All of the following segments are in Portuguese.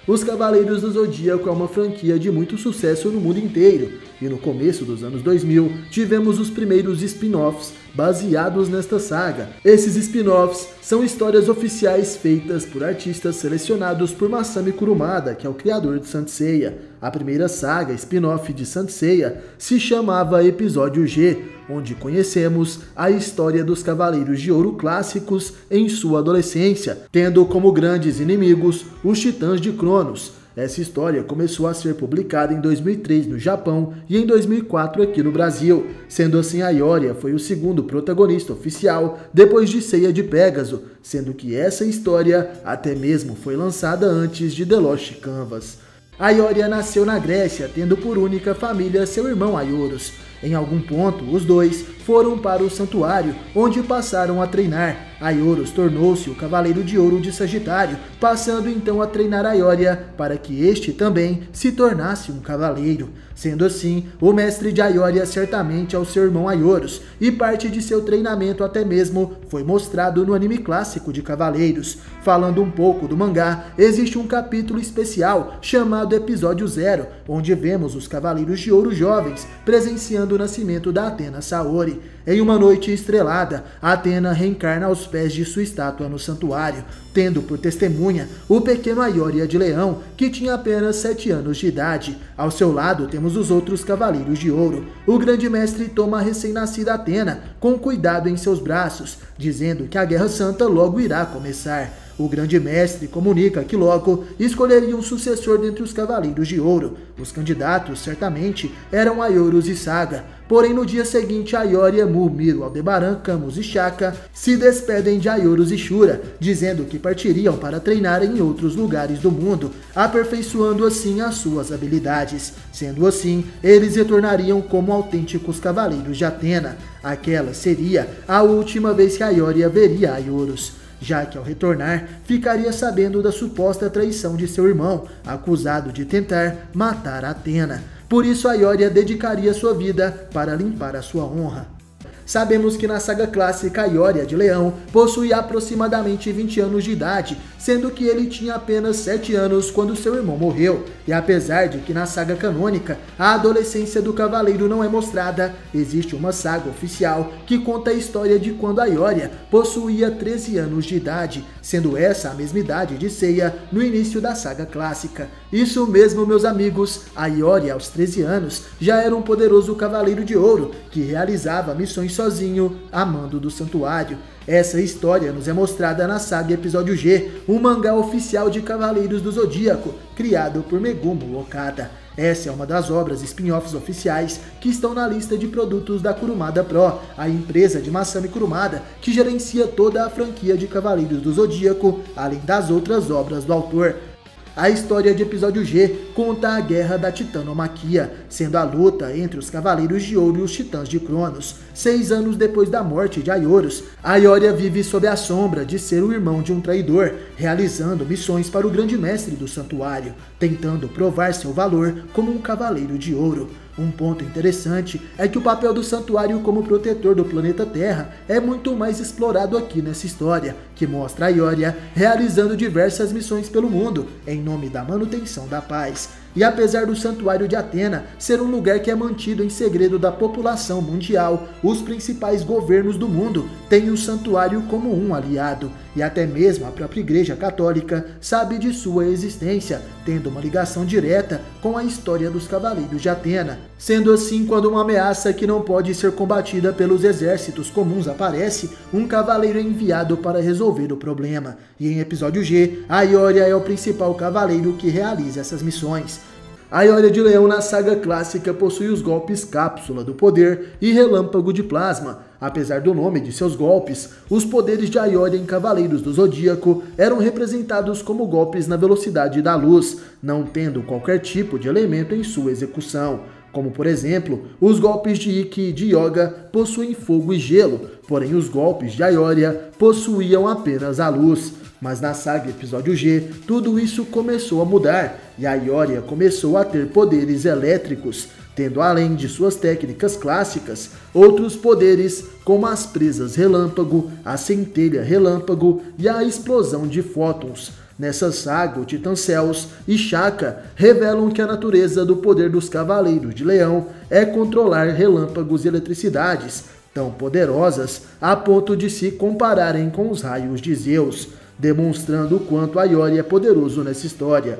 Os Cavaleiros do Zodíaco é uma franquia de muito sucesso no mundo inteiro, e no começo dos anos 2000 tivemos os primeiros spin-offs baseados nesta saga. Esses spin-offs são histórias oficiais feitas por artistas selecionados por Masami Kurumada, que é o criador de Saint Seiya. A primeira saga spin-off de Saint Seiya se chamava Episódio G, onde conhecemos a história dos Cavaleiros de Ouro clássicos em sua adolescência, tendo como grandes inimigos os Titãs de Cronos. Essa história começou a ser publicada em 2003 no Japão e em 2004 aqui no Brasil. Sendo assim, a Ioria foi o segundo protagonista oficial depois de Seiya de Pégaso, sendo que essa história até mesmo foi lançada antes de The Lost Canvas. A Ioria nasceu na Grécia, tendo por única família seu irmão Aioros. Em algum ponto, os dois foram para o santuário, onde passaram a treinar. Aioros tornou-se o Cavaleiro de Ouro de Sagitário, passando então a treinar a Ioria para que este também se tornasse um cavaleiro. Sendo assim, o mestre de Ioria certamente é o seu irmão Aioros, e parte de seu treinamento até mesmo foi mostrado no anime clássico de Cavaleiros. Falando um pouco do mangá, existe um capítulo especial chamado Episódio Zero, onde vemos os Cavaleiros de Ouro jovens presenciando o nascimento da Athena Saori. Em uma noite estrelada, Athena reencarna aos pés de sua estátua no santuário, tendo por testemunha o pequeno Ioria de Leão, que tinha apenas 7 anos de idade. Ao seu lado temos os outros Cavaleiros de Ouro. O grande mestre toma a recém-nascida Athena com cuidado em seus braços, dizendo que a Guerra Santa logo irá começar. O grande mestre comunica que logo escolheria um sucessor dentre os Cavaleiros de Ouro. Os candidatos certamente eram Aioros e Saga. Porém, no dia seguinte, Ioria, Mu, Miro, Aldebaran, Camus e Shaka se despedem de Aioros e Shura, dizendo que partiriam para treinar em outros lugares do mundo, aperfeiçoando assim as suas habilidades. Sendo assim, eles retornariam como autênticos Cavaleiros de Athena. Aquela seria a última vez que Ioria veria Aioros, já que ao retornar, ficaria sabendo da suposta traição de seu irmão, acusado de tentar matar Athena. Por isso a Ioria dedicaria sua vida para limpar a sua honra. Sabemos que na saga clássica, Ioria de Leão possuía aproximadamente 20 anos de idade, sendo que ele tinha apenas 7 anos quando seu irmão morreu. E apesar de que na saga canônica a adolescência do cavaleiro não é mostrada, existe uma saga oficial que conta a história de quando a Ioria possuía 13 anos de idade, sendo essa a mesma idade de Seiya no início da saga clássica. Isso mesmo, meus amigos, a Ioria aos 13 anos já era um poderoso Cavaleiro de Ouro que realizava missões sozinho a mando do santuário. Essa história nos é mostrada na saga Episódio G, um mangá oficial de Cavaleiros do Zodíaco, criado por Megumi Okada. Essa é uma das obras spin-offs oficiais que estão na lista de produtos da Kurumada Pro, a empresa de Masami Kurumada, que gerencia toda a franquia de Cavaleiros do Zodíaco, além das outras obras do autor. A história de Episódio G conta a guerra da Titanomaquia, sendo a luta entre os Cavaleiros de Ouro e os Titãs de Cronos. 6 anos depois da morte de Aioros, a Ioria vive sob a sombra de ser o irmão de um traidor, realizando missões para o grande mestre do santuário, tentando provar seu valor como um Cavaleiro de Ouro. Um ponto interessante é que o papel do santuário como protetor do planeta Terra é muito mais explorado aqui nessa história, que mostra a Ioria realizando diversas missões pelo mundo, em nome da manutenção da paz. E apesar do santuário de Athena ser um lugar que é mantido em segredo da população mundial, os principais governos do mundo têm o santuário como um aliado, e até mesmo a própria Igreja Católica sabe de sua existência, tendo uma ligação direta com a história dos Cavaleiros de Athena. Sendo assim, quando uma ameaça que não pode ser combatida pelos exércitos comuns aparece, um cavaleiro é enviado para resolver o problema. E em Episódio G, a Ioria é o principal cavaleiro que realiza essas missões. A Ioria de Leão na saga clássica possui os golpes Cápsula do Poder e Relâmpago de Plasma. Apesar do nome de seus golpes, os poderes de Ioria em Cavaleiros do Zodíaco eram representados como golpes na velocidade da luz, não tendo qualquer tipo de elemento em sua execução. Como por exemplo, os golpes de Ikki e de Yoga possuem fogo e gelo, porém os golpes de Ioria possuíam apenas a luz. Mas na saga Episódio G, tudo isso começou a mudar, e a Ioria começou a ter poderes elétricos, tendo além de suas técnicas clássicas, outros poderes como as presas relâmpago, a centelha relâmpago e a explosão de fótons. Nessa saga, o Titã Ceus e Shaka revelam que a natureza do poder dos Cavaleiros de Leão é controlar relâmpagos e eletricidades tão poderosas a ponto de se compararem com os raios de Zeus, demonstrando o quanto Iori é poderoso nessa história.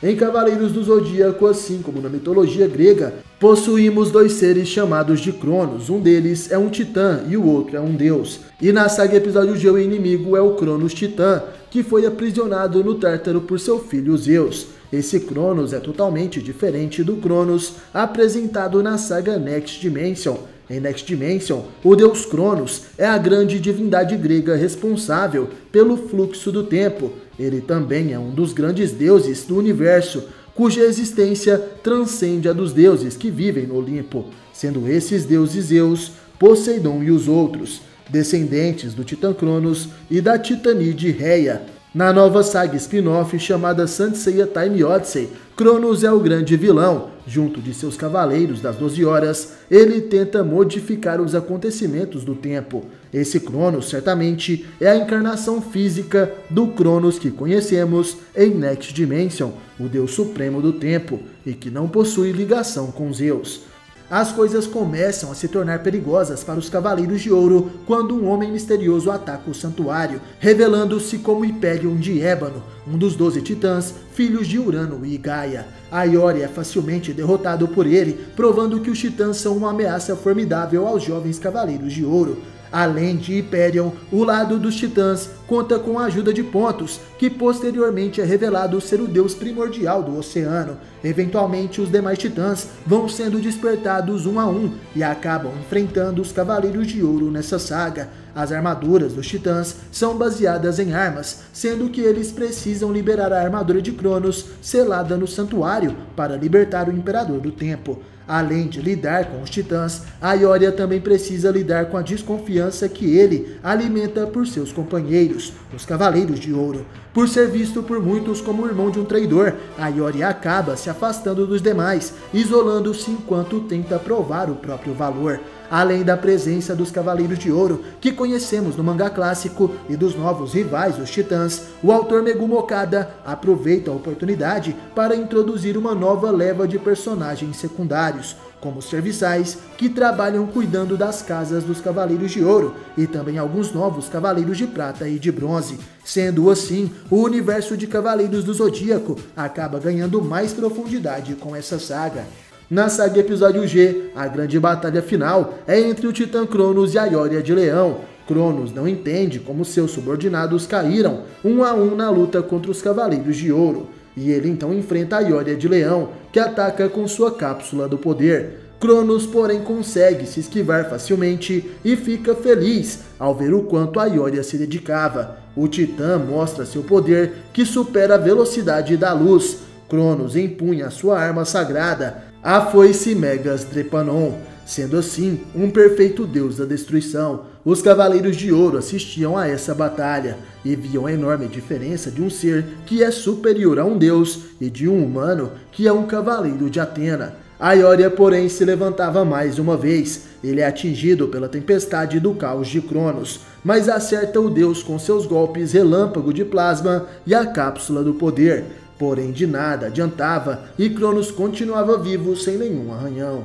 Em Cavaleiros do Zodíaco, assim como na mitologia grega, possuímos dois seres chamados de Cronos. Um deles é um titã e o outro é um deus. E na saga Episódio G, o inimigo é o Cronos Titã, que foi aprisionado no Tártaro por seu filho Zeus. Esse Cronos é totalmente diferente do Cronos apresentado na saga Next Dimension. Em Next Dimension, o deus Cronos é a grande divindade grega responsável pelo fluxo do tempo. Ele também é um dos grandes deuses do universo, cuja existência transcende a dos deuses que vivem no Olimpo, sendo esses deuses Zeus, Poseidon e os outros, descendentes do Titã Cronos e da Titanide Rhea. Na nova saga spin-off chamada Saint Seiya Time Odyssey, Cronos é o grande vilão. Junto de seus cavaleiros das 12 horas, ele tenta modificar os acontecimentos do tempo. Esse Cronos certamente é a encarnação física do Cronos que conhecemos em Next Dimension, o deus supremo do tempo, e que não possui ligação com Zeus. As coisas começam a se tornar perigosas para os Cavaleiros de Ouro quando um homem misterioso ataca o santuário, revelando-se como Hyperion de Ébano, um dos 12 titãs, filhos de Urano e Gaia. Iori é facilmente derrotado por ele, provando que os titãs são uma ameaça formidável aos jovens Cavaleiros de Ouro. Além de Hyperion, o lado dos titãs conta com a ajuda de Pontus, que posteriormente é revelado ser o deus primordial do oceano. Eventualmente, os demais titãs vão sendo despertados um a um e acabam enfrentando os Cavaleiros de Ouro nessa saga. As armaduras dos titãs são baseadas em armas, sendo que eles precisam liberar a armadura de Cronos, selada no santuário, para libertar o Imperador do Tempo. Além de lidar com os titãs, Iori também precisa lidar com a desconfiança que ele alimenta por seus companheiros, os Cavaleiros de Ouro. Por ser visto por muitos como o irmão de um traidor, Iori acaba se afastando dos demais, isolando-se enquanto tenta provar o próprio valor. Além da presença dos Cavaleiros de Ouro, que conhecemos no mangá clássico, e dos novos rivais, os Titãs, o autor Megumi Okada aproveita a oportunidade para introduzir uma nova leva de personagens secundários, como os serviçais, que trabalham cuidando das casas dos Cavaleiros de Ouro, e também alguns novos Cavaleiros de Prata e de Bronze. Sendo assim, o universo de Cavaleiros do Zodíaco acaba ganhando mais profundidade com essa saga. Na saga Episódio G, a grande batalha final é entre o Titã Cronos e a Iori de Leão. Cronos não entende como seus subordinados caíram um a um na luta contra os Cavaleiros de Ouro, e ele então enfrenta a Iori de Leão, que ataca com sua cápsula do poder. Cronos, porém, consegue se esquivar facilmente e fica feliz ao ver o quanto a Iori se dedicava. O Titã mostra seu poder, que supera a velocidade da luz. Cronos empunha sua arma sagrada, a foice Megas Drepanon, sendo assim um perfeito deus da destruição. Os Cavaleiros de Ouro assistiam a essa batalha e viam a enorme diferença de um ser que é superior a um deus e de um humano que é um cavaleiro de Atena. Iori, porém, se levantava mais uma vez. Ele é atingido pela tempestade do caos de Cronos, mas acerta o deus com seus golpes relâmpago de plasma e a cápsula do poder. Porém, de nada adiantava e Cronos continuava vivo sem nenhum arranhão.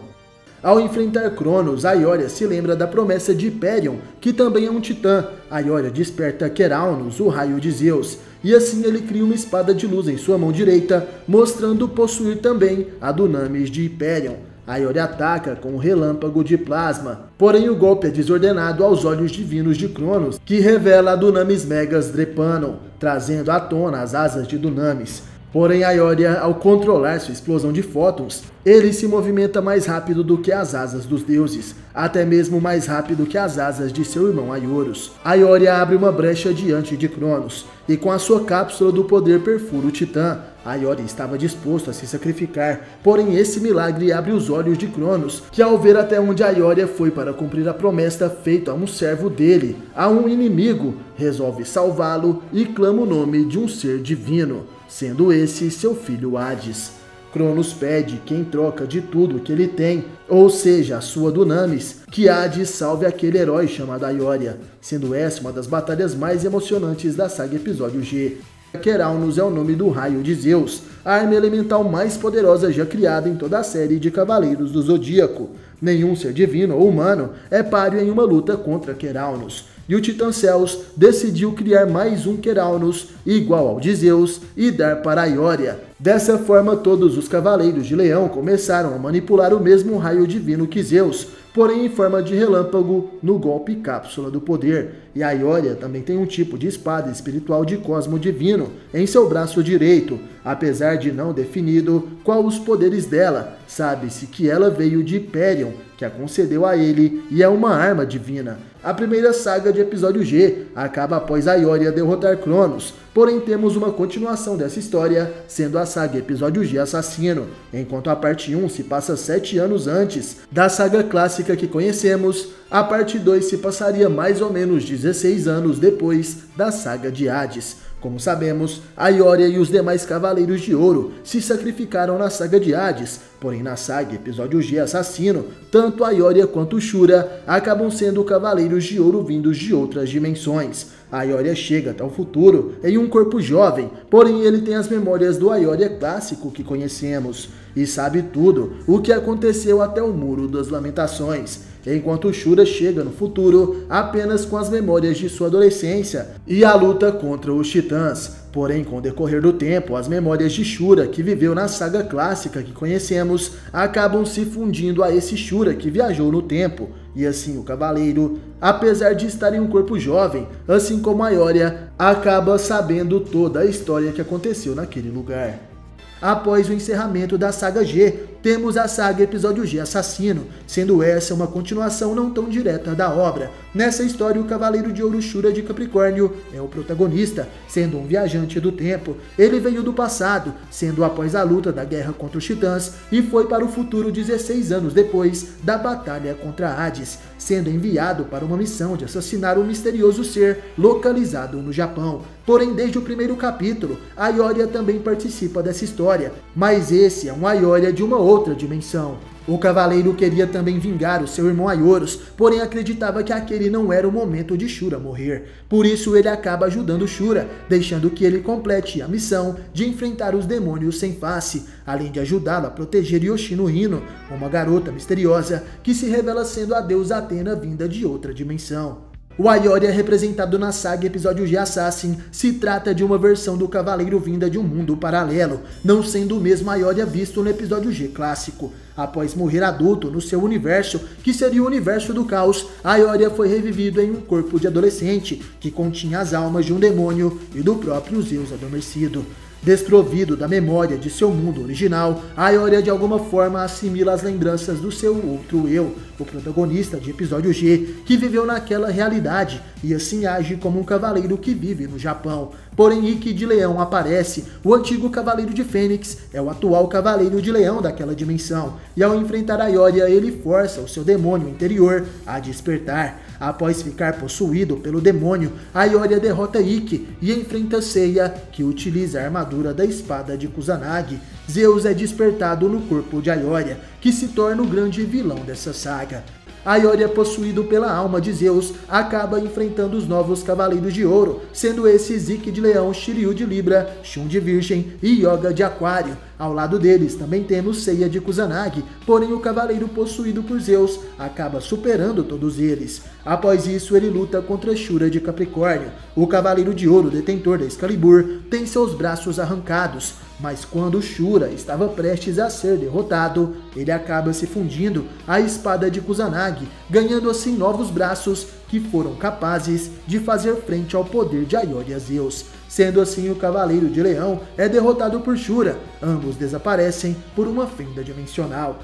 Ao enfrentar Cronos, Iori se lembra da promessa de Hyperion, que também é um titã. Iori desperta Keraunos, o raio de Zeus, e assim ele cria uma espada de luz em sua mão direita, mostrando possuir também a Dunamis de Hyperion. Iori ataca com um relâmpago de plasma, porém o golpe é desordenado aos olhos divinos de Cronos, que revela a Dunamis Megas Drepanon, trazendo à tona as asas de Dunamis. Porém, Iori, ao controlar sua explosão de fótons, ele se movimenta mais rápido do que as asas dos deuses, até mesmo mais rápido que as asas de seu irmão Aiorus. Iori abre uma brecha diante de Cronos, e com a sua cápsula do poder perfura o Titã. Iori estava disposto a se sacrificar, porém esse milagre abre os olhos de Cronos, que ao ver até onde Iori foi para cumprir a promessa feita a um servo dele, a um inimigo, resolve salvá-lo e clama o nome de um ser divino, sendo esse seu filho Hades. Cronos pede que em troca de tudo que ele tem, ou seja, a sua Dunamis, que Hades salve aquele herói chamado Iori, sendo essa uma das batalhas mais emocionantes da saga Episódio G. Queraunus é o nome do raio de Zeus, a arma elemental mais poderosa já criada em toda a série de Cavaleiros do Zodíaco. Nenhum ser divino ou humano é páreo em uma luta contra Queraunus. E o Titã Ceus decidiu criar mais um Queraunus igual ao de Zeus e dar para Aioria. Dessa forma, todos os Cavaleiros de Leão começaram a manipular o mesmo raio divino que Zeus, porém em forma de relâmpago no golpe Cápsula do Poder. E Aioria também tem um tipo de espada espiritual de Cosmo Divino em seu braço direito, apesar de não definido qual os poderes dela. Sabe-se que ela veio de Hyperion, que a concedeu a ele, e é uma arma divina. A primeira saga de episódio G acaba após Aioria derrotar Cronos, porém temos uma continuação dessa história, sendo a saga episódio G Assassino, enquanto a parte 1 se passa 7 anos antes da saga clássica que conhecemos. A parte 2 se passaria mais ou menos 16 anos depois da saga de Hades. Como sabemos, Aioria e os demais Cavaleiros de Ouro se sacrificaram na saga de Hades, porém na saga episódio G Assassino, tanto Aioria quanto Shura acabam sendo Cavaleiros de Ouro vindos de outras dimensões. Aioria chega até o futuro em um corpo jovem, porém ele tem as memórias do Aioria clássico que conhecemos, e sabe tudo o que aconteceu até o Muro das Lamentações, enquanto Shura chega no futuro apenas com as memórias de sua adolescência e a luta contra os titãs. Porém, com o decorrer do tempo, as memórias de Shura, que viveu na saga clássica que conhecemos, acabam se fundindo a esse Shura que viajou no tempo. E assim o cavaleiro, apesar de estar em um corpo jovem, assim como Aioria, acaba sabendo toda a história que aconteceu naquele lugar. Após o encerramento da saga G, temos a saga episódio G Assassino, sendo essa uma continuação não tão direta da obra. Nessa história, o Cavaleiro de Ouro Shura de Capricórnio é o protagonista, sendo um viajante do tempo. Ele veio do passado, sendo após a luta da guerra contra os titãs, e foi para o futuro 16 anos depois da batalha contra Hades, sendo enviado para uma missão de assassinar um misterioso ser localizado no Japão. Porém, desde o primeiro capítulo, Aioria também participa dessa história, mas esse é um Aioria de uma outra dimensão. O cavaleiro queria também vingar o seu irmão Aioros, porém acreditava que aquele não era o momento de Shura morrer. Por isso ele acaba ajudando Shura, deixando que ele complete a missão de enfrentar os demônios sem face, além de ajudá-lo a proteger Yoshino Hino, uma garota misteriosa que se revela sendo a deusa Atena vinda de outra dimensão. O Aioria, representado na saga episódio G Assassin, se trata de uma versão do cavaleiro vinda de um mundo paralelo, não sendo o mesmo Aioria visto no episódio G clássico. Após morrer adulto no seu universo, que seria o universo do caos, Aioria foi revivido em um corpo de adolescente, que continha as almas de um demônio e do próprio Zeus adormecido. Desprovido da memória de seu mundo original, Aioria de alguma forma assimila as lembranças do seu outro eu, o protagonista de episódio G, que viveu naquela realidade e assim age como um cavaleiro que vive no Japão. Porém, Ikki de Leão aparece, o antigo Cavaleiro de Fênix é o atual Cavaleiro de Leão daquela dimensão, e ao enfrentar Aioria ele força o seu demônio interior a despertar. Após ficar possuído pelo demônio, Aioria derrota Ikki e enfrenta Seiya, que utiliza a armadura da espada de Kusanagi. Zeus é despertado no corpo de Aioria, que se torna o grande vilão dessa saga. Aioria, possuído pela alma de Zeus, acaba enfrentando os novos Cavaleiros de Ouro, sendo esses Ikki de Leão, Shiryu de Libra, Shun de Virgem e Yoga de Aquário. Ao lado deles também temos Seiya de Kusanagi, porém o cavaleiro possuído por Zeus acaba superando todos eles. Após isso, ele luta contra Shura de Capricórnio. O Cavaleiro de Ouro, detentor da Excalibur, tem seus braços arrancados, mas quando Shura estava prestes a ser derrotado, ele acaba se fundindo à espada de Kusanagi, ganhando assim novos braços que foram capazes de fazer frente ao poder de Aioria Zeus. Sendo assim, o Cavaleiro de Leão é derrotado por Shura, ambos desaparecem por uma fenda dimensional.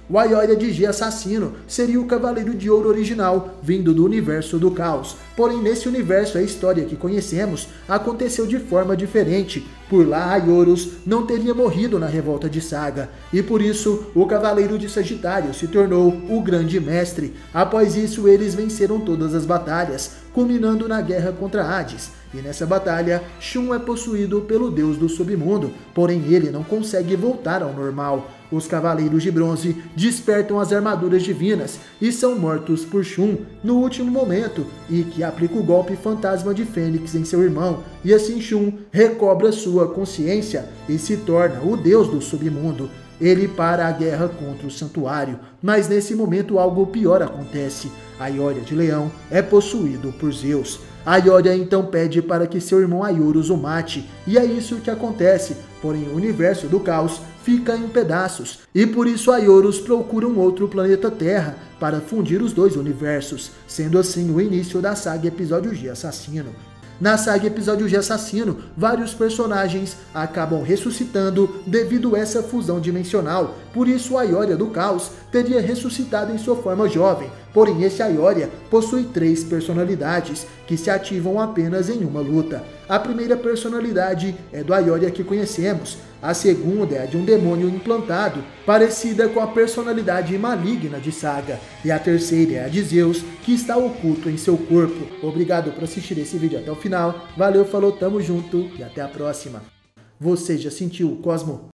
O Aioria de G Assassino seria o Cavaleiro de Ouro original, vindo do universo do caos. Porém, nesse universo, a história que conhecemos aconteceu de forma diferente. Por lá, Aioros não teria morrido na revolta de Saga, e por isso, o Cavaleiro de Sagitário se tornou o Grande Mestre. Após isso, eles venceram todas as batalhas, culminando na guerra contra Hades. E nessa batalha, Shun é possuído pelo deus do submundo, porém ele não consegue voltar ao normal. os Cavaleiros de Bronze despertam as armaduras divinas e são mortos por Shun no último momento, e que aplica o golpe fantasma de Fênix em seu irmão, e assim Shun recobra sua consciência e se torna o deus do submundo. Ele para a guerra contra o santuário, mas nesse momento algo pior acontece. A Ioria de Leão é possuído por Zeus. A Ioria então pede para que seu irmão Aiurus o mate, e é isso que acontece, porém o universo do caos fica em pedaços, e por isso Aiurus procura um outro planeta Terra para fundir os dois universos, sendo assim o início da saga Episódio G Assassino. Na saga Episódio G Assassino, vários personagens acabam ressuscitando devido a essa fusão dimensional, por isso a Ioria do Caos teria ressuscitado em sua forma jovem, porém esse Ioria possui 3 personalidades, que se ativam apenas em uma luta. A primeira personalidade é do Ioria que conhecemos, a segunda é a de um demônio implantado, parecida com a personalidade maligna de Saga, e a terceira é a de Zeus, que está oculto em seu corpo. Obrigado por assistir esse vídeo até o final, valeu, falou, tamo junto e até a próxima. Você já sentiu o Cosmo?